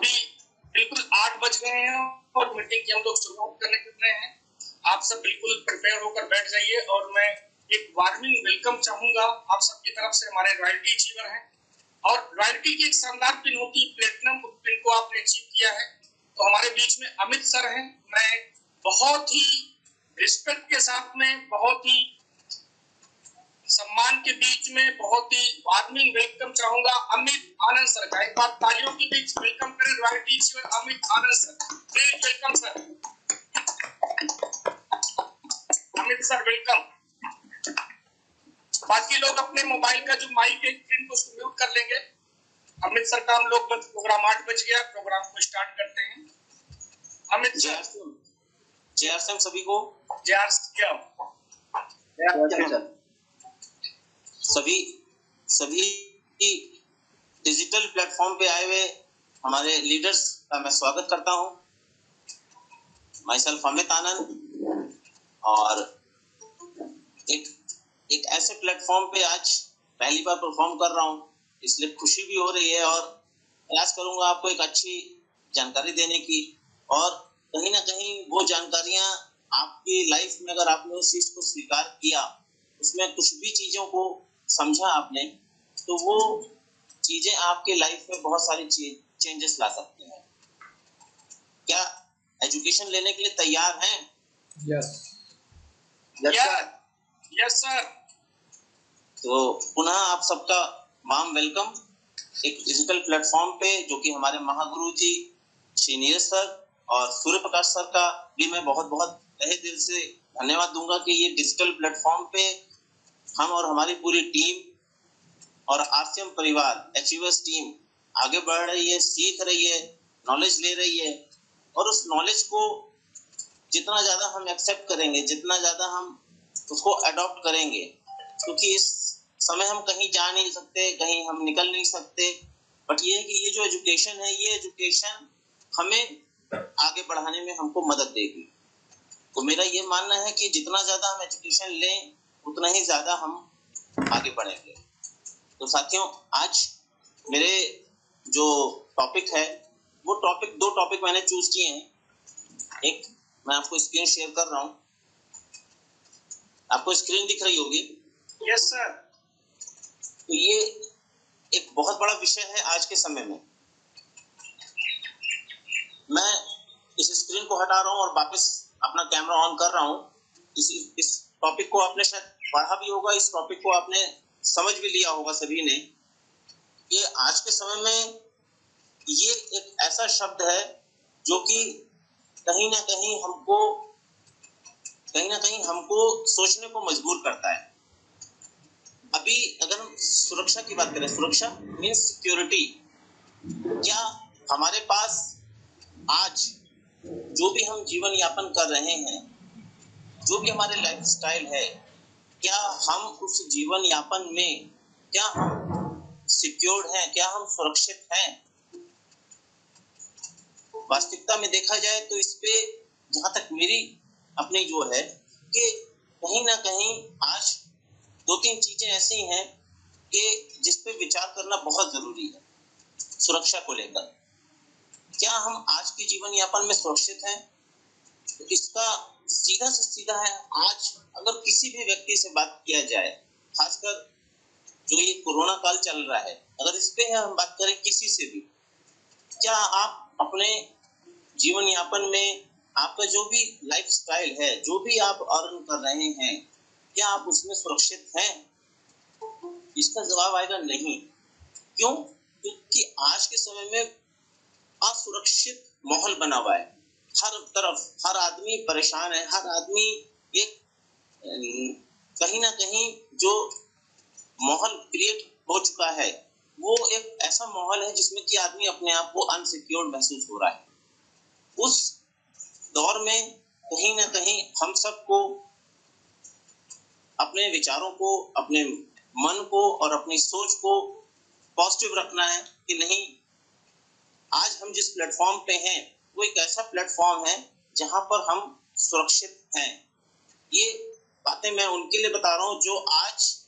अभी बिल्कुल 8 बज गए हैं और मीटिंग की हम लोग शुरुआत करने जा रहे हैं। आप सब बिल्कुल प्रिपेयर होकर बैठ जाइए और मैं एक वार्मिंग वेलकम चाहूंगा आप सबकी तरफ से। हमारे रॉयल्टी अचीवर हैं और रॉयल्टी की एक शानदार पिन होती है, प्लेटिनम पिन को आपने अचीव किया है। तो हमारे बीच में अमित सर हैं। मैं बहुत ही रिस्पेक्ट के साथ में, बहुत ही सम्मान के बीच में, बहुत ही वार्मिंग वेलकम चाहूंगा अमित आनंद सर का। एक बार तालियों के बीच वेलकम करें royalty achiever Amit Anand sir. Please welcome sir. Amit sir welcome. बाकी लोग अपने मोबाइल का जो माइक है स्क्रीन को म्यूट कर लेंगे। अमित सर का हम लोग प्रोग्राम 8 बज गया, प्रोग्राम को स्टार्ट करते हैं। अमित सर जय सभी को जय सभी डिजिटल प्लेटफॉर्म पे आए हुए हमारे लीडर्स का मैं स्वागत करता हूं। माई सेल्फ अमित आनंद, और एक ऐसे प्लेटफॉर्म पे आज पहली बार परफॉर्म कर रहा हूं, इसलिए खुशी भी हो रही है और प्रयास करूंगा आपको एक अच्छी जानकारी देने की। और कहीं ना कहीं वो जानकारियां आपकी लाइफ में, अगर आपने उस चीज को स्वीकार किया, उसमें कुछ भी चीजों को समझा आपने, तो वो चीजें आपके लाइफ में बहुत सारी चेंजेस ला सकती हैं। क्या एजुकेशन लेने के लिए तैयार हैं? Yes sir. तो पुनः आप सबका वार्म वेलकम एक डिजिटल प्लेटफॉर्म पे, जो कि हमारे महागुरु जी श्री नीरज सर और सूर्य प्रकाश सर का भी मैं बहुत बहुत तहे दिल से धन्यवाद दूंगा कि ये डिजिटल प्लेटफॉर्म पे हम और हमारी पूरी टीम और आरसीएम परिवार अचीवर्स टीम आगे बढ़ रही है, सीख रही है, नॉलेज ले रही है। और उस नॉलेज को जितना ज्यादा हम एक्सेप्ट करेंगे, जितना ज्यादा हम उसको अडॉप्ट करेंगे, क्योंकि इस समय हम कहीं जा नहीं सकते, कहीं हम निकल नहीं सकते, बट ये है कि ये जो एजुकेशन है, ये एजुकेशन हमें आगे बढ़ाने में हमको मदद देगी। तो मेरा ये मानना है कि जितना ज्यादा हम एजुकेशन लें, उतना ही ज्यादा हम आगे बढ़ेंगे। तो साथियों, आज मेरे जो टॉपिक है, वो दो टॉपिक मैंने चूज किए हैं। एक मैं आपको स्क्रीन शेयर कर रहा हूँ, आपको स्क्रीन दिख रही होगी। Yes sir. तो ये एक बहुत बड़ा विषय है आज के समय में। मैं इस स्क्रीन को हटा रहा हूँ और वापस अपना कैमरा ऑन कर रहा हूँ। इस टॉपिक को आपने शायद पढ़ा भी होगा, इस टॉपिक को आपने समझ भी लिया होगा सभी ने। ये आज के समय में ये एक ऐसा शब्द है जो कि कहीं ना कहीं हमको सोचने को मजबूर करता है। अभी अगर हम सुरक्षा की बात करें, सुरक्षा मीन्स सिक्योरिटी। क्या हमारे पास आज जो भी हम जीवन यापन कर रहे हैं, जो भी हमारे लाइफ स्टाइल है, क्या हम उस जीवन यापन में, क्या हम सिक्योर्ड हैं, क्या हम सुरक्षित हैं? वास्तविकता में देखा जाए तो इस पे जहां तक मेरी अपनी जो है कि कहीं ना कहीं आज दो तीन चीजें ऐसी हैं कि जिस पे विचार करना बहुत जरूरी है सुरक्षा को लेकर। क्या हम आज के जीवन यापन में सुरक्षित हैं? तो इसका सीधा से सीधा है, आज अगर किसी भी व्यक्ति से बात किया जाए, खासकर जो ये कोरोना काल चल रहा है, अगर इस पे हम बात करें किसी से भी, क्या आप अपने जीवन यापन में आपका जो भी लाइफ स्टाइल है, जो भी आप अर्न कर रहे हैं, क्या आप उसमें सुरक्षित हैं? इसका जवाब आएगा नहीं। क्यों? क्योंकि आज के समय में असुरक्षित माहौल बना हुआ है। हर तरफ हर आदमी परेशान है, हर आदमी एक कहीं ना कहीं जो माहौल क्रिएट हो चुका है, वो एक ऐसा माहौल है जिसमें कि आदमी अपने आप को अनसिक्योर्ड महसूस हो रहा है। उस दौर में कहीं ना कहीं हम सबको अपने विचारों को, अपने मन को और अपनी सोच को पॉजिटिव रखना है कि नहीं, आज हम जिस प्लेटफॉर्म पे हैं वो एक ऐसा प्लेटफॉर्म है जहां पर हम सुरक्षित हैं। ये बातें मैं उनके लिए बता रहा हूँ जो आज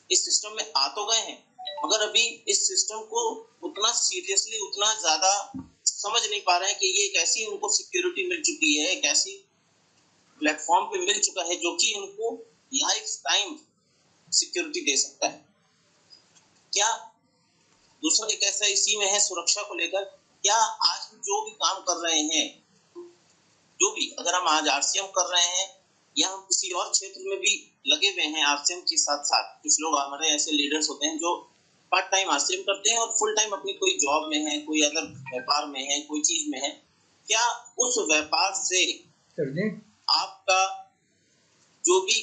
इस सिस्टम में आ तो गए हैं, मगर अभी इस सिस्टम को उतना सीरियसली, उतना ज्यादा समझ नहीं पा रहे हैं कि ये एक ऐसी उनको सिक्योरिटी मिल चुकी है, एक ऐसी प्लेटफॉर्म पे मिल चुका है जो कि उनको लाइफ टाइम सिक्योरिटी दे सकता है। क्या दूसरा एक ऐसा इसी में है सुरक्षा को लेकर, क्या आज हम जो भी काम कर रहे हैं, जो भी अगर हम आज आरसीएम कर रहे हैं या हम किसी और क्षेत्र में भी लगे हुए हैं आरसीएम के साथ साथ, कुछ लोग हमारे ऐसे लीडर्स होते हैं जो पार्ट टाइम आरसीएम करते हैं और फुल टाइम अपनी कोई जॉब में है, कोई अदर व्यापार में है, कोई चीज में है, क्या उस व्यापार से आपका जो भी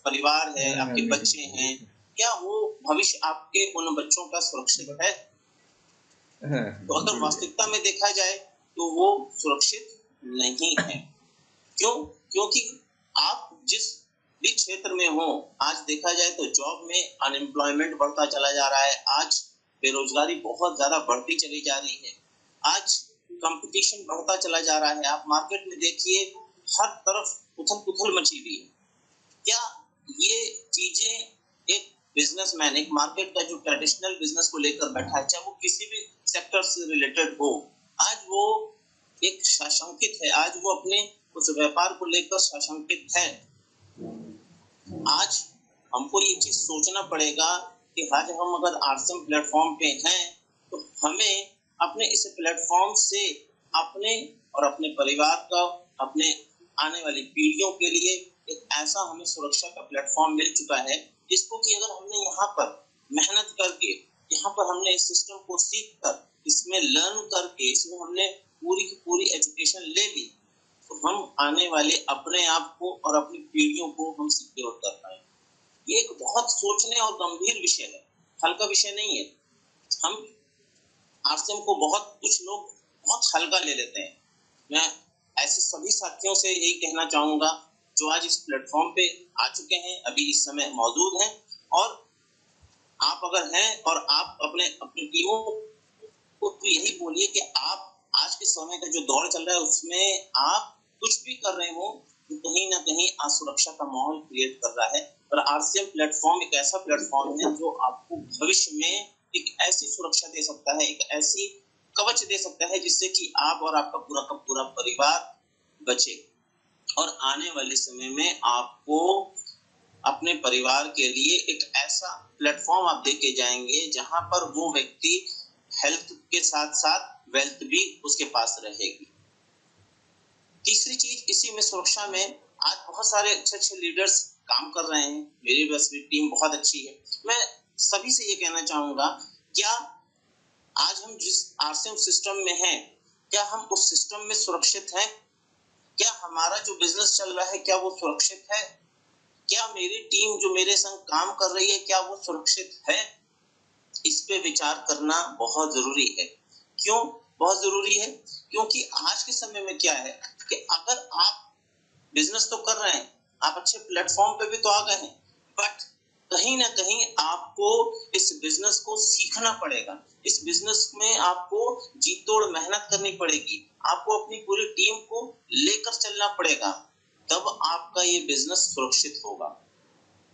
परिवार है, आपके बच्चे हैं, क्या वो भविष्य आपके उन बच्चों का सुरक्षित है? तो अगर वास्तविकता में देखा जाए तो वो सुरक्षित नहीं है। क्यों? क्योंकि आप जिस भी क्षेत्र में हो, आज देखा जाए तो जॉब में अनएम्प्लॉयमेंट बढ़ता चला जा रहा है, आज बेरोजगारी बहुत ज्यादा बढ़ती चली जा रही है, आज कंपटीशन बढ़ता चला जा रहा है। आप मार्केट में देखिए, हर तरफ उथल-पुथल मची हुई है। क्या ये चीजें एक बिजनेसमैन, एक मार्केट का जो ट्रेडिशनल बिजनेस को लेकर बैठा है, चाहे वो किसी भी सेक्टर से रिलेटेड हो, आज वो एक साशंकित है, आज वो अपने उस व्यापार को लेकर साशंकित है। आज हमको ये चीज सोचना पड़ेगा कि आज हम अगर आरसीएम प्लेटफॉर्म पे हैं तो हमें अपने इस प्लेटफॉर्म से अपने और अपने परिवार का, अपने आने वाली पीढ़ियों के लिए एक ऐसा हमें सुरक्षा का प्लेटफॉर्म मिल चुका है जिसको कि अगर हमने यहाँ पर मेहनत करके, यहाँ पर हमने इस सिस्टम को सीख कर, इसमें लर्न करके, इसमें हमने पूरी की पूरी एजुकेशन ले ली, तो हम आने वाले अपने आप को और अपनी पीढ़ियों को हम सिक्योर कर पाए। ये एक बहुत सोचने और गंभीर विषय है, हल्का विषय नहीं है। हम आरसीएम को कुछ लोग बहुत हल्का ले लेते हैं। मैं ऐसे सभी साथियों से यही कहना चाहूंगा जो आज इस प्लेटफॉर्म पे आ चुके हैं, अभी इस समय मौजूद हैं, और आप अगर हैं और आप अपने टीमों को तो यही बोलिए कि आप आज के समय का जो दौर चल रहा है उसमें आप कुछ भी कर रहे हो तो कहीं ना कहीं असुरक्षा का माहौल क्रिएट कर रहा है। और आरसीएम प्लेटफॉर्म एक ऐसा प्लेटफॉर्म है जो आपको भविष्य में एक ऐसी सुरक्षा दे सकता है, एक ऐसी कवच दे सकता है जिससे कि आप और आपका पूरा का पूरा परिवार बचे। और आने वाले समय में आपको अपने परिवार के लिए एक ऐसा प्लेटफॉर्म आप देके जाएंगे जहां पर वो व्यक्ति हेल्थ के साथ साथ वेल्थ भी उसके पास रहेगी। तीसरी चीज इसी में सुरक्षा में, आज बहुत सारे अच्छे लीडर्स काम कर रहे हैं, मेरी बस टीम बहुत अच्छी है। मैं सभी से ये कहना चाहूंगा, क्या आज हम जिस आरसीएम सिस्टम में हैं, क्या हम उस सिस्टम में सुरक्षित हैं? क्या हमारा जो बिजनेस चल रहा है क्या वो सुरक्षित है? क्या मेरी टीम जो मेरे संग काम कर रही है क्या वो सुरक्षित है? इस पे विचार करना बहुत जरूरी है। क्यों बहुत जरूरी है? क्योंकि आज के समय में क्या है कि अगर आप बिजनेस तो कर रहे हैं, आप अच्छे प्लेटफॉर्म पे भी तो आ गए हैं, बट कहीं ना कहीं आपको इस बिजनेस को सीखना पड़ेगा। इस बिजनेस में आपको जी तोड़ मेहनत करनी पड़ेगी, आपको अपनी पूरी टीम को लेकर चलना पड़ेगा, तब आपका ये बिजनेस सुरक्षित होगा।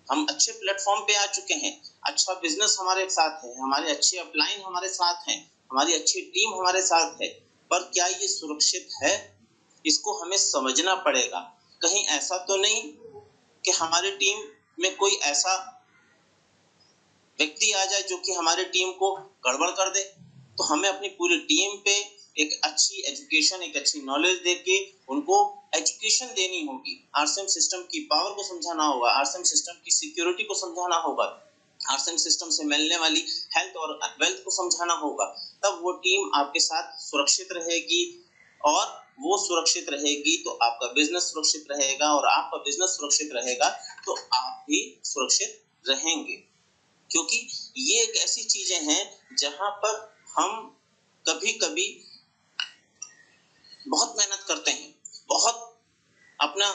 हम अच्छे प्लेटफॉर्म पे आ चुके हैं, अच्छा बिजनेस हमारे साथ है, हमारे अच्छे अपलाइन हमारे साथ हैं, हमारी अच्छी टीम हमारे साथ है, पर क्या ये सुरक्षित है? इसको हमें समझना पड़ेगा। कहीं ऐसा तो नहीं कि हमारी टीम में कोई ऐसा व्यक्ति आ जाए जो कि हमारी टीम को गड़बड़ कर दे। तो हमें अपनी पूरी टीम पे एक अच्छी एजुकेशन, एक अच्छी नॉलेज देके उनको एजुकेशन देनी होगी, आरसीएम सिस्टम की पावर को समझाना होगा, आरसीएम सिस्टम की सिक्योरिटी को समझाना होगा, आरसीएम सिस्टम से मिलने वाली हेल्थ और वेल्थ को समझाना होगा। तब वो टीम आपके साथ सुरक्षित रहेगी, और वो सुरक्षित रहेगी तो आपका बिजनेस सुरक्षित रहेगा, और आपका बिजनेस सुरक्षित रहेगा तो आप भी सुरक्षित रहेंगे। क्योंकि ये एक ऐसी चीजें हैं जहां पर हम कभी-कभी बहुत मेहनत करते हैं, बहुत अपना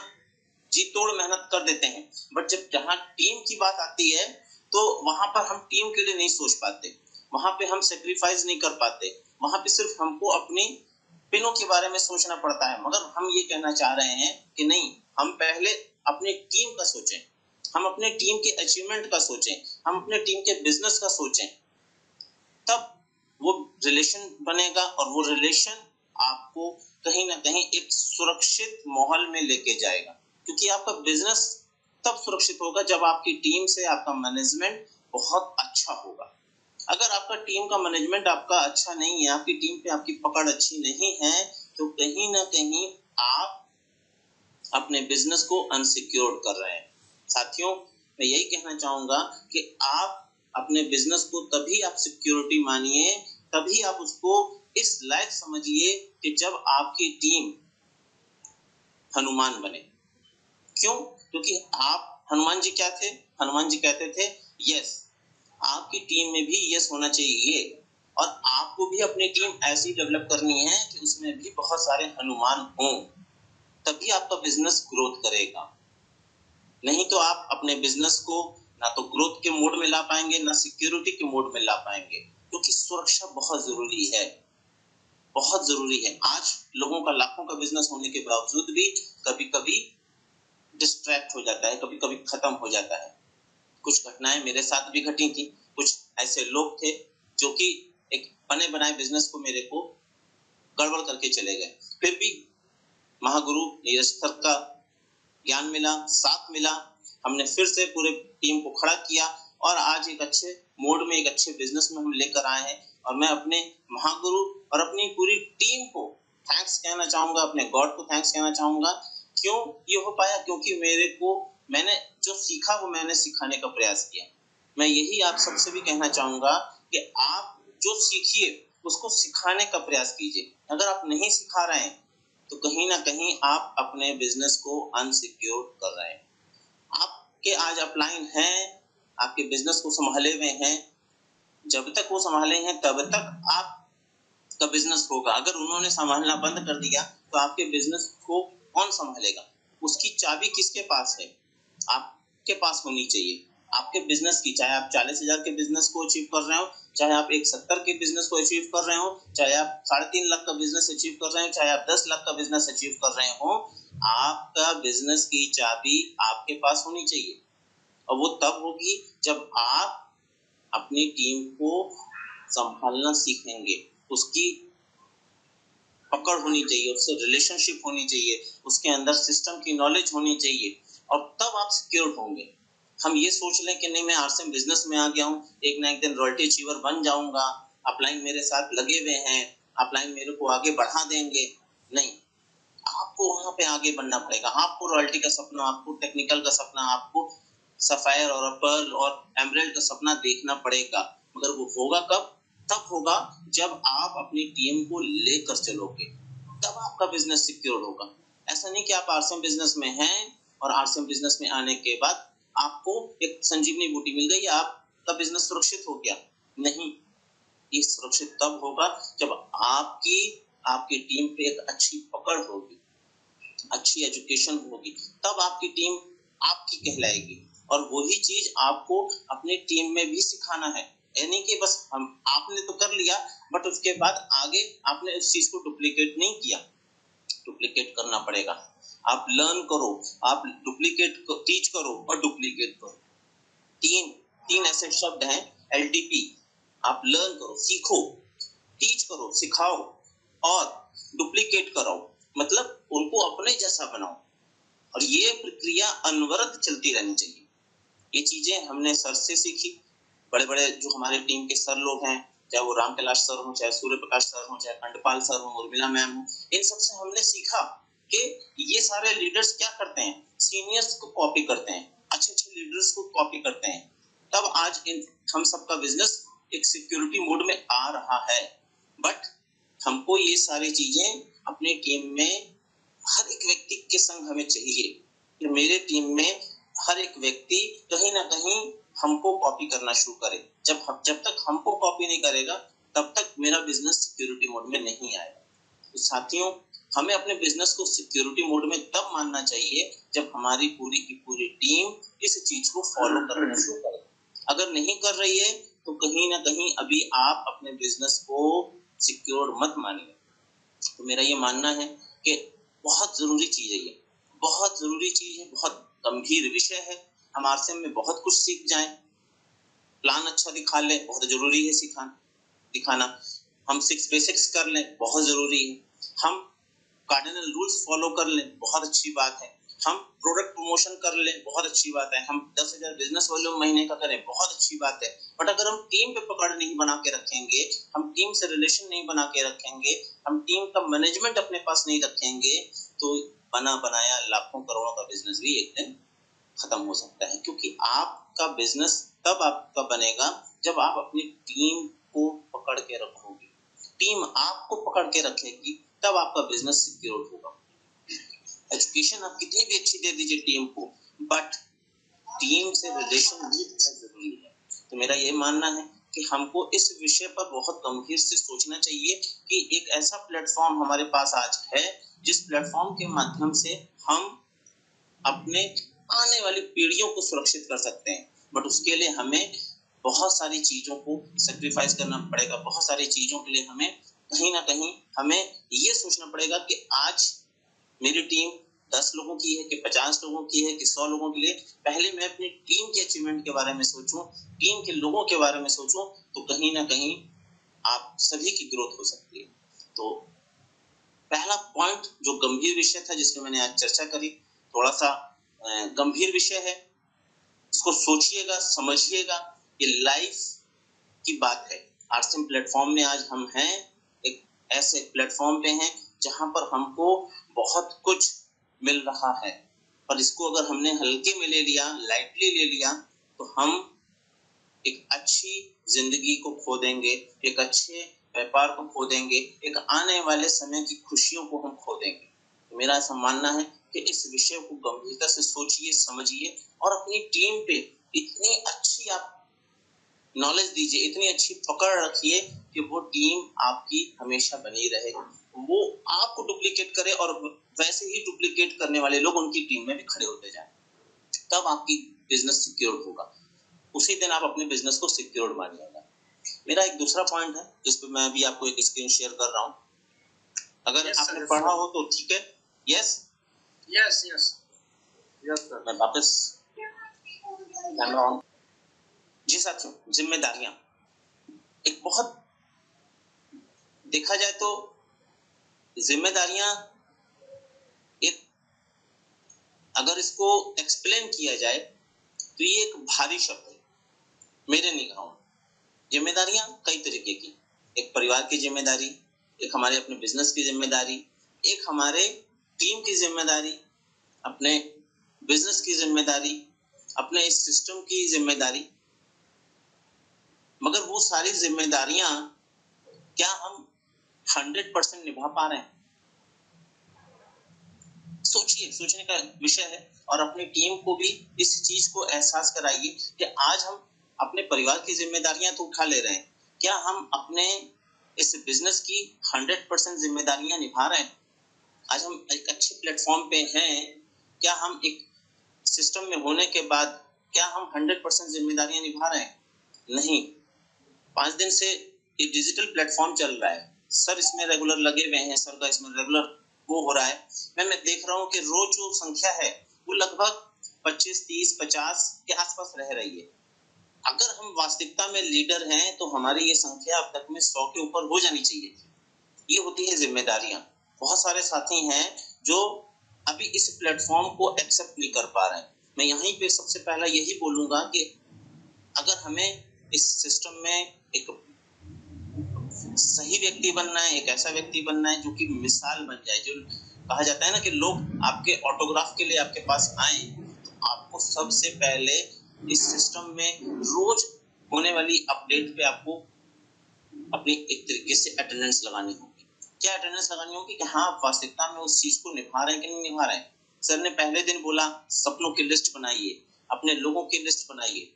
जी तोड़ मेहनत कर देते हैं, बट जब जहां टीम की बात आती है तो वहां पर हम टीम के लिए नहीं सोच पाते, वहां पे हम सेक्रीफाइस नहीं कर पाते, वहां पे सिर्फ हमको अपनी पिनों के बारे में सोचना पड़ता है। मगर हम ये कहना चाह रहे हैं कि नहीं, हम पहले अपनी टीम का सोचें, हम अपने टीम के अचीवमेंट का सोचें, हम अपने टीम के बिजनेस का सोचें, तब वो रिलेशन बनेगा, और वो रिलेशन आपको कहीं ना कहीं एक सुरक्षित माहौल में लेके जाएगा, क्योंकि आपका बिजनेस तब सुरक्षित होगा जब आपकी टीम से आपका मैनेजमेंट बहुत अच्छा होगा। अगर आपका टीम का मैनेजमेंट आपका अच्छा नहीं है, आपकी टीम पे आपकी पकड़ अच्छी नहीं है, तो कहीं ना कहीं आप अपने बिजनेस को अनसिक्योर्ड कर रहे हैं। साथियों, मैं यही कहना चाहूंगा कि आप अपने बिजनेस को तभी आप सिक्योरिटी मानिए, तभी आप उसको इस लायक समझिए कि जब आपकी टीम हनुमान बने। क्यों? क्योंकि आप हनुमान जी क्या थे? हनुमान जी कहते थे यस। आपकी टीम में भी यस होना चाहिए, और आपको भी अपनी टीम ऐसी डेवलप करनी है कि उसमें भी बहुत सारे हनुमान हों, तभी आपका बिजनेस ग्रोथ करेगा। नहीं तो आप अपने बिजनेस को ना तो ग्रोथ के मोड में ला पाएंगे, ना सिक्योरिटी के मोड में ला पाएंगे, क्योंकि सुरक्षा बहुत जरूरी है, बहुत जरूरी है। आज लोगों का लाखों का बिजनेस होने के बावजूद भी कभी कभी डिस्ट्रैक्ट हो जाता है, कभी कभी खत्म हो जाता है। कुछ घटनाएं मेरे साथ भी घटी थी। कुछ ऐसे लोग थे जो कि एक बने बनाए बिजनेस को मेरे को गड़बड़ करके चले गए। फिर भी महागुरु नीरज सर का ज्ञान मिला, साथ मिला, हमने फिर से पूरे टीम को खड़ा किया और आज एक अच्छे मोड में, एक अच्छे बिजनेस में हम लेकर आए हैं। और मैं अपने महागुरु और अपनी पूरी टीम को थैंक्स कहना चाहूंगा, अपने गॉड को थैंक्स कहना चाहूंगा। क्यों ये हो पाया? क्योंकि मैंने जो सीखा वो मैंने सिखाने का प्रयास किया। मैं यही आप सबसे भी कहना चाहूंगा कि आप जो सीखिए उसको सिखाने का प्रयास कीजिए। अगर आप नहीं सिखा रहे हैं तो कहीं ना कहीं आप अपने बिजनेस को अनसिक्योर कर रहे हैं। आपके आज अपलाइन हैं, आपके बिजनेस को संभाले हुए हैं, जब तक वो संभाले हैं तब तक आपका बिजनेस होगा। अगर उन्होंने संभालना बंद कर दिया तो आपके बिजनेस को कौन संभालेगा? उसकी चाबी किसके पास है? आपके पास होनी चाहिए। आपके बिजनेस की, चाहे आप 40,000 के बिजनेस को अचीव कर रहे हो, चाहे आप एक 70 के बिजनेस को अचीव कर रहे हो, चाहे आप 3.5 लाख का बिजनेस अचीव कर रहे हो, चाहे आप 10 लाख का बिजनेस अचीव कर रहे हो, आपका बिजनेस की चाबी आपके पास होनी चाहिए। और वो तब होगी जब आप अपनी टीम को संभालना सीखेंगे, उसकी पकड़ होनी चाहिए, उससे रिलेशनशिप होनी चाहिए, उसके अंदर सिस्टम की नॉलेज होनी चाहिए, और तब आप सिक्योर होंगे। हम ये सोच लें कि नहीं, मैं आरसीएम बिजनेस में आ गया हूँ, एक ना एक दिन रॉयल्टी अचीवर बन जाऊंगा, अपलाइन मेरे साथ लगे हुए हैं, अपलाइन मेरे को आगे बढ़ा देंगे। नहीं, आपको वहां पे आगे बढ़ना पड़ेगा। आपको रॉयल्टी का सपना, आपको टेक्निकल का सपना, आपको सफायर और पर्ल और एमराल्ड का सपना देखना पड़ेगा। मगर वो होगा कब? तब होगा जब आप अपनी टीम को लेकर चलोगे, तब आपका बिजनेस सिक्योर होगा। ऐसा नहीं कि आप आरसीएम बिजनेस में हैं और आरसीएम बिजनेस में आने के बाद आपको एक संजीवनी बूटी मिल गई, आपका बिजनेस सुरक्षित हो गया। नहीं, ये सुरक्षित तब होगा जब आपकी टीम पे एक अच्छी पकड़ होगी, अच्छी एजुकेशन होगी, तब आपकी टीम आपकी कहलाएगी। और वही चीज आपको अपनी टीम में भी सिखाना है। यानी कि बस आपने तो कर लिया, बट उसके बाद आगे आपने उस चीज को डुप्लीकेट नहीं किया। डुप्लीकेट करना पड़ेगा। आप लर्न करो, आप डुप्लीकेट टीच करो और डुप्लीकेट करो। तीन ऐसे शब्द हैं, LTP। आप लर्न करो, सीखो, टीच करो, सिखाओ, और डुप्लीकेट कराओ, मतलब उनको अपने जैसा बनाओ। और ये प्रक्रिया अनवरत चलती रहनी चाहिए। ये चीजें हमने सर से सीखी। बड़े बड़े जो हमारे टीम के सर लोग हैं, चाहे वो राम कैलाश सर हो, चाहे सूर्य प्रकाश सर हो, चाहे खंडपाल सर हो, उर्मिला मैम हो, इन सबसे हमने सीखा कि ये सारे लीडर्स क्या करते हैं, सीनियर्स को कॉपी करते हैं, अच्छे अच्छे लीडर्स को कॉपी करते हैं। तब आज हम सबका बिजनेस एक सिक्योरिटी मोड में आ रहा है। बट हमको ये सारी चीजें अपनी टीम में हर एक व्यक्ति के संग हमें चाहिए कि मेरे टीम में हर एक व्यक्ति कहीं ना कहीं हमको कॉपी करना शुरू करे। जब तक हमको कॉपी नहीं करेगा तब तक मेरा बिजनेस सिक्योरिटी मोड में नहीं आएगा। तो साथियों, हमें अपने बिजनेस को सिक्योरिटी मोड में तब मानना चाहिए जब हमारी पूरी की पूरी टीम इस चीज को फॉलो करना शुरू करे। अगर नहीं कर रही है तो कहीं ना कहीं अभी आप अपने बिजनेस को सिक्योर मत मानिए। तो मेरा ये मानना है कि बहुत जरूरी चीज है, ये बहुत जरूरी चीज है, बहुत गंभीर विषय है। हम आरसीएम में बहुत कुछ सीख जाएं, प्लान अच्छा दिखा लें, बहुत जरूरी है दिखाना। हम 6 बेसिक्स कर लें, बहुत जरूरी है। हम कार्डिनल रूल्स फॉलो कर लें, बहुत अच्छी बात है। हम प्रोडक्ट प्रमोशन कर लें, बहुत अच्छी बात है। हम 10,000 बिजनेस वॉल्यूम महीने का करें, बहुत अच्छी बात है। बट अगर हम टीम पे पकड़ नहीं बना के रखेंगे, हम टीम से रिलेशन नहीं बना के रखेंगे, हम टीम का मैनेजमेंट अपने पास नहीं रखेंगे, तो बना बनाया लाखों करोड़ों का बिजनेस भी एक दिन खत्म हो सकता है। क्योंकि आपका बिजनेस तब आपका बनेगा जब आप अपनी टीम को पकड़ के रखोगे। टीम आपको पकड़ के रखेगी तब आपका बिजनेस सिक्योर होगा। एजुकेशन आप कितनी भी अच्छी दे दीजिए टीम को, बट टीम से रिलेशन भी बहुत जरूरी है। तो मेरा ये मानना है कि हमको इस विषय पर बहुत गंभीर से सोचना चाहिए कि एक ऐसा प्लेटफॉर्म हमारे पास आज है जिस प्लेटफॉर्म के माध्यम से हम अपने आने वाली पीढ़ियों को सुरक्षित कर सकते हैं। बट उसके लिए हमें बहुत सारी चीजों को सेक्रीफाइस करना पड़ेगा। बहुत सारी चीजों के लिए हमें कहीं ना कहीं हमें ये सोचना पड़ेगा कि आज मेरी टीम 10 लोगों की है कि 50 लोगों की है कि 100 लोगों के लिए, पहले मैं अपनी टीम के अचीवमेंट के बारे में सोचूं, टीम के लोगों के बारे में सोचूं, तो कहीं ना कहीं आप सभी की ग्रोथ हो सकती है। तो पहला पॉइंट जो गंभीर विषय था जिसमें मैंने आज चर्चा करी, थोड़ा सा गंभीर विषय है, इसको सोचिएगा, समझिएगा। ये लाइफ की बात है। आरसीएम प्लेटफॉर्म में आज हम हैं, एक ऐसे प्लेटफॉर्म पे हैं जहां पर हमको बहुत कुछ मिल रहा है, और इसको अगर हमने हल्के में ले लिया, लाइटली ले लिया, तो हम एक अच्छी जिंदगी को खो देंगे, एक अच्छे व्यापार को खो देंगे, एक आने वाले समय की खुशियों को हम खो देंगे। तो मेरा ऐसा मानना है कि इस विषय को गंभीरता से सोचिए, समझिए, और अपनी टीम पे इतनी अच्छी आप नॉलेज दीजिए, इतनी अच्छी पकड़ रखिए कि वो टीम आपकी हमेशा बनी रहे, वो आपको डुप्लीकेट करे और वैसे ही डुप्लीकेट करने वाले लोग उनकी टीम में भी खड़े होते जाएं। तब आपकी बिजनेस सिक्योर होगा, उसी दिन आप अपने बिजनेस को सिक्योर मानिएगा। मेरा एक दूसरा पॉइंट है जिस पे मैं अभी आपको एक स्क्रीन शेयर कर रहा हूँ, अगर आपने पढ़ा हो तो ठीक है। Yes yes yes yes sir. मैं वापस कैमरा ऑन। जी साथियों, जिम्मेदारियां एक बहुत, देखा जाए तो जिम्मेदारियां एक, अगर इसको एक्सप्लेन किया जाए तो ये एक भारी शब्द है मेरे निगाहों में। जिम्मेदारियां कई तरीके की, एक परिवार की जिम्मेदारी, एक हमारे अपने बिजनेस की जिम्मेदारी, एक हमारे टीम की जिम्मेदारी, अपने बिजनेस की जिम्मेदारी, अपने इस सिस्टम की जिम्मेदारी। मगर वो सारी जिम्मेदारियां क्या हम 100% निभा पा रहे हैं? सोचिए, सोचने का विषय है। और अपनी टीम को भी इस चीज को एहसास कराइए कि आज हम अपने परिवार की जिम्मेदारियां तो उठा ले रहे हैं, क्या हम अपने इस बिजनेस की 100% जिम्मेदारियां निभा रहे हैं? आज हम एक अच्छे प्लेटफॉर्म पे हैं, क्या हम एक सिस्टम में होने के बाद क्या हम 100% जिम्मेदारियां निभा रहे हैं? नहीं। 5 दिन से ये डिजिटल प्लेटफॉर्म चल रहा है, सर इसमें रेगुलर लगे हुए हैं, सर का इसमें रेगुलर वो हो रहा है। मैं देख रहा हूँ कि रोज जो संख्या है वो लगभग 25, 30, 50 के आसपास रह रही है। अगर हम वास्तविकता में लीडर हैं तो हमारी ये संख्या अब तक में 100 के ऊपर हो जानी चाहिए। ये होती है जिम्मेदारियां। बहुत सारे साथी हैं जो अभी इस प्लेटफॉर्म को एक्सेप्ट नहीं कर पा रहे हैं। मैं यहीं पे सबसे पहला यही बोलूंगा कि अगर हमें इस सिस्टम में एक सही व्यक्ति बनना है, एक ऐसा व्यक्ति बनना है जो कि मिसाल बन जाए, जो कहा जाता है ना कि लोग आपके ऑटोग्राफ के लिए आपके पास आए, तो आपको सबसे पहले इस सिस्टम में रोज होने वाली अपडेट पे आपको अपनी एक तरीके से अटेंडेंस लगानी होगी। क्या अटेंडेंस लगानी होगी कि हाँ, आप वास्तविकता में उस चीज को निभा रहे हैं कि नहीं निभा रहे हैं। सर ने पहले दिन बोला सपनों की लिस्ट बनाइए, अपने लोगों की लिस्ट बनाइए।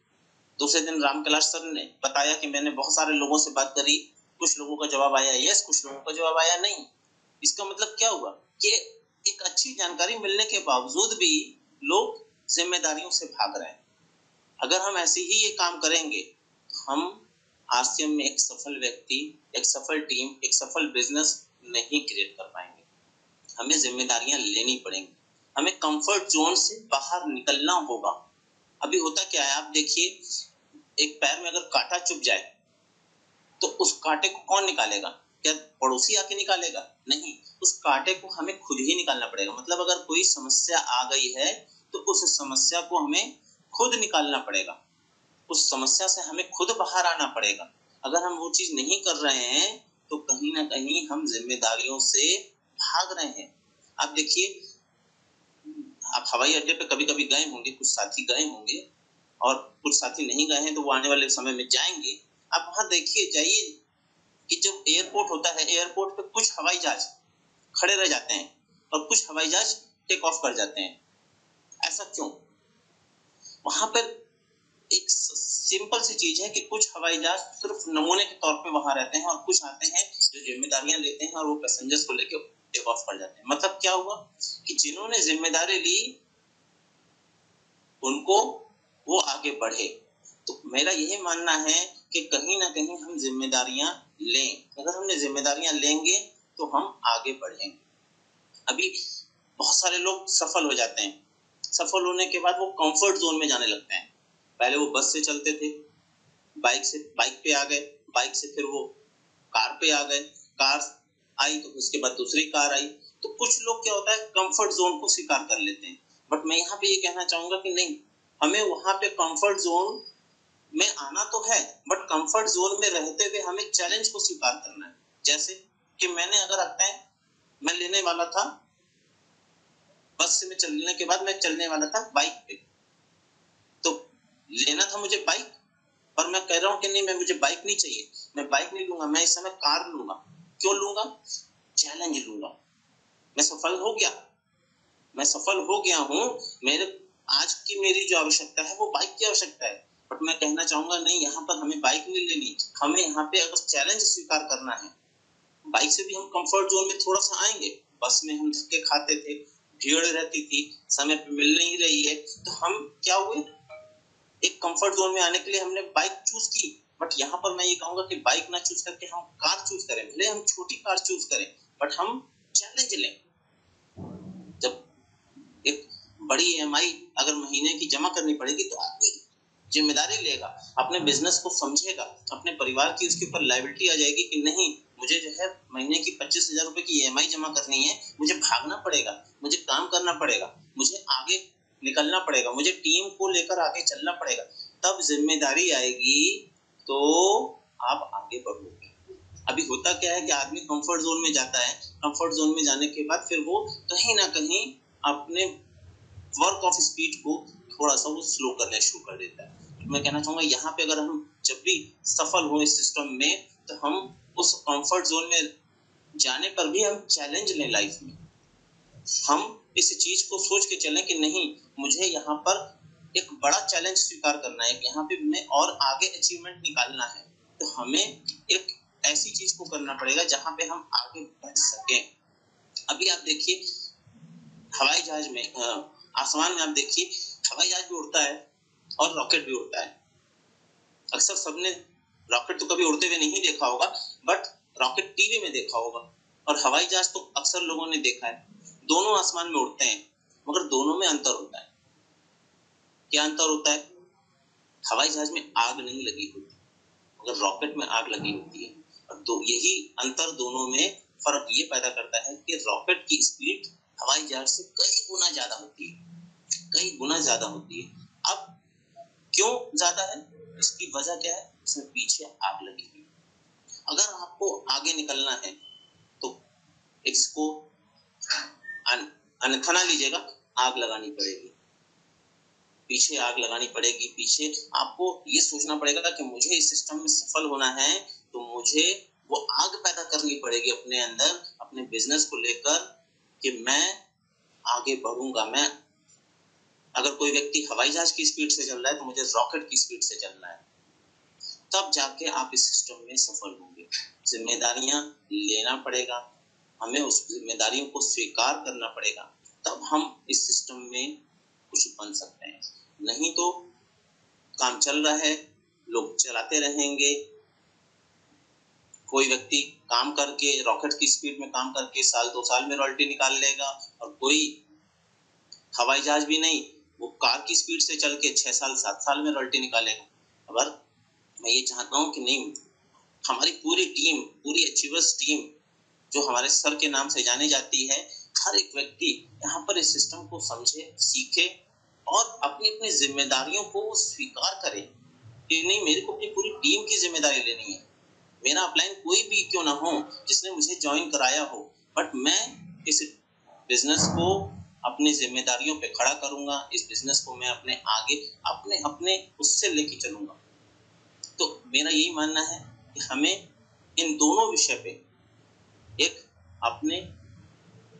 दूसरे दिन राम कैलाश सर ने बताया कि मैंने बहुत सारे लोगों से बात करी, कुछ लोगों का जवाब आया यस, कुछ लोगों का जवाब आया नहीं। इसका मतलब क्या हुआ कि एक अच्छी जानकारी मिलने के बावजूद भी लोग जिम्मेदारियों से भाग रहे हैं। अगर हम ऐसे ही ये काम करेंगे तो हम आरसीएम में एक सफल व्यक्ति, एक सफल टीम, एक सफल बिजनेस नहीं क्रिएट कर पाएंगे। हमें जिम्मेदारियां लेनी पड़ेंगी, हमें कंफर्ट जोन से बाहर निकलना होगा। अभी होता क्या है, आप देखिए, एक पैर में अगर कांटा चुभ जाए तो उस कांटे को कौन निकालेगा? क्या पड़ोसी आके निकालेगा? नहीं, उस कांटे को हमें खुद ही निकालना पड़ेगा। मतलब अगर कोई समस्या आ गई है तो उस समस्या को हमें खुद निकालना पड़ेगा, उस समस्या से हमें खुद बाहर आना पड़ेगा। अगर हम वो चीज नहीं कर रहे हैं तो कहीं ना कहीं हम जिम्मेदारियों से भाग रहे हैं। आप देखिए, आप हवाई अड्डे पे कभी कभी गए होंगे, कुछ साथी गए होंगे और कुछ साथी नहीं गए हैं तो वो आने वाले समय में जाएंगे। आप वहां देखिए, जाइए कि जब एयरपोर्ट होता है, एयरपोर्ट पे कुछ हवाई जहाज खड़े रह जाते हैं और कुछ हवाई जहाज टेक ऑफ कर जाते हैं। ऐसा क्यों? वहां पर एक सिंपल सी चीज है कि कुछ हवाई जहाज सिर्फ नमूने के तौर पे वहां रहते हैं और कुछ आते हैं जो जिम्मेदारियां लेते हैं और वो पैसेंजर्स को लेके टेक ऑफ कर जाते हैं। मतलब क्या हुआ कि जिन्होंने जिम्मेदारी ली उनको वो आगे बढ़े। तो मेरा यही मानना है कि कहीं ना कहीं हम जिम्मेदारियां लें। अगर हमने जिम्मेदारियां लेंगे तो हम आगे बढ़ेंगे। अभी बहुत सारे लोग सफल हो जाते हैं, सफल होने के बाद वो कंफर्ट जोन में जाने लगते हैं। पहले वो बस से चलते थे, बाइक पे आ गए, बाइक से फिर वो कार पे आ गए, कार आई तो उसके बाद दूसरी कार आई। तो कुछ लोग क्या होता है, कंफर्ट जोन को स्वीकार कर लेते हैं। बट मैं यहाँ पे ये कहना चाहूंगा कि नहीं, हमें वहां पे कंफर्ट जोन में आना तो है, बट कंफर्ट जोन में रहते हुए हमें चैलेंज को स्वीकार करना है। जैसे कि मैंने अगर लगता है मैं लेने वाला था, बस से मैं चलने के बाद मैं चलने वाला था बाइक पे, तो लेना था मुझे बाइक और मैं कह रहा हूँ कि नहीं, मैं मुझे बाइक नहीं चाहिए, मैं बाइक नहीं लूंगा, मैं इस समय कार लूंगा। क्यों लूंगा? चैलेंज लूंगा। मैं सफल हो गया, मैं सफल हो गया हूँ। मेरे आज की मेरी जो आवश्यकता है वो बाइक की आवश्यकता है। बट मैं कहना चाहूंगा नहीं, यहाँ पर हमें बाइक नहीं लेनी, हमें यहाँ पे अगर चैलेंज स्वीकार करना है, बाइक से भी हम कंफर्ट जोन में थोड़ा सा आएंगे। बस में हम धक्के खाते थे, भीड़ रहती थी, समय पे मिल नहीं रही है, तो हम क्या हुए, एक कंफर्ट जोन में आने के लिए हमने बाइक चूज की। बट यहाँ पर मैं ये कहूंगा कि बाइक ना चूज करके हम कार चूज करें, भले हम छोटी कार चूज करें, बट हम चैलेंज लें। जब एक बड़ी ईएमआई अगर महीने की जमा करनी पड़ेगी तो आदमी जिम्मेदारी लेगा, अपने बिजनेस को समझेगा, अपने परिवार की उसके ऊपर लायबिलिटी आ जाएगी कि नहीं, मुझे जो है महीने की 25,000 रुपए की ईएमआई जमा करनी है, मुझे भागना पड़ेगा, मुझे काम करना पड़ेगा, मुझे आगे निकलना पड़ेगा, मुझे टीम को लेकर आगे चलना पड़ेगा। तब जिम्मेदारी आएगी तो आप आगे बढ़ोगे। अभी होता क्या है कि आदमी कंफर्ट जोन में जाता है, कंफर्ट जोन में जाने के बाद फिर वो कहीं ना कहीं अपने वर्क ऑफ स्पीड को थोड़ा सा वो स्लो करने शुरू कर देता है। मैं कहना चाहूंगा यहाँ पे अगर हम जब भी सफल हो इस सिस्टम में तो हम उस कंफर्ट जोन में जाने पर भी हम चैलेंज लें लाइफ में। हम इस चीज को सोच के चलें कि नहीं, मुझे यहाँ पर एक बड़ा चैलेंज स्वीकार करना है, यहाँ पे मैं और आगे अचीवमेंट निकालना है, तो हमें एक ऐसी चीज को करना पड़ेगा जहाँ पे हम आगे बढ़ सकें। अभी आप देखिए हवाई जहाज में, आसमान में आप देखिए हवाई जहाज भी उड़ता है और रॉकेट भी उड़ता है। अक्सर सबने रॉकेट तो कभी उड़ते हुए नहीं देखा होगा, बट रॉकेट टीवी में देखा होगा, और हवाई जहाज तो अक्सर लोगों ने देखा है। दोनों आसमान में उड़ते हैं, मगर दोनों में अंतर होता है। क्या अंतर होता है? हवाई जहाज में आग नहीं लगी होती, मगर रॉकेट में आग लगी होती है। और यही अंतर दोनों में फर्क ये पैदा करता है कि रॉकेट की स्पीड हवाई जहाज से कई गुना ज्यादा होती है, कई गुना ज्यादा होती है। अब क्यों ज्यादा है? इसकी वजह क्या है? इसमें पीछे आग लगी हुई। अगर आपको आगे निकलना है तो इसको अन्यथा ना लीजिएगा, आग लगानी पड़ेगी, पीछे आग लगानी पड़ेगी। पीछे आपको ये सोचना पड़ेगा कि मुझे इस सिस्टम में सफल होना है, तो मुझे वो आग पैदा करनी पड़ेगी अपने अंदर, अपने बिजनेस को लेकर कि मैं आगे बढ़ूंगा। मैं अगर कोई व्यक्ति हवाई जहाज की स्पीड से चल रहा है तो मुझे रॉकेट की स्पीड से चलना है, तब जाके आप इस सिस्टम में सफल होंगे। जिम्मेदारियां लेना पड़ेगा, हमें उस जिम्मेदारियों को स्वीकार करना पड़ेगा, तब हम इस सिस्टम में कुछ बन सकते हैं। नहीं तो काम चल रहा है, लोग चलाते रहेंगे। कोई व्यक्ति काम करके रॉकेट की स्पीड में काम करके साल 2 साल में रॉयल्टी निकाल लेगा, और कोई हवाई जहाज भी नहीं, वो कार की स्पीड से चल के 6 साल 7 साल में रॉयल्टी निकालेगा। अगर मैं ये चाहता हूँ कि नहीं, हमारी पूरी टीम, पूरी अचीवर्स टीम जो हमारे सर के नाम से जानी जाती है, हर एक व्यक्ति यहाँ पर इस सिस्टम को समझे, सीखे और अपनी अपनी जिम्मेदारियों को स्वीकार करे कि नहीं, मेरे को अपनी पूरी टीम की जिम्मेदारी लेनी है। मेरा अपलाइन कोई भी क्यों ना हो जिसने मुझे ज्वाइन कराया हो, बट मैं इस बिजनेस को अपनी जिम्मेदारियों पे खड़ा करूंगा, इस बिजनेस को मैं अपने आगे अपने अपने उससे लेके चलूंगा। तो मेरा यही मानना है कि हमें इन दोनों विषय पे, एक अपने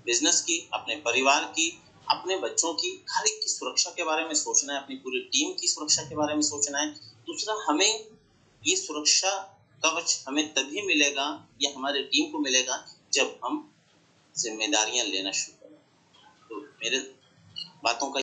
बिजनेस की, अपने परिवार की, अपने बच्चों की, हर एक की सुरक्षा के बारे में सोचना है, अपनी पूरी टीम की सुरक्षा के बारे में सोचना है। दूसरा, हमें ये सुरक्षा कवच हमें तभी मिलेगा या हमारी टीम को मिलेगा जब हम जिम्मेदारियां लेना शुरू करें। तो मेरे बातों का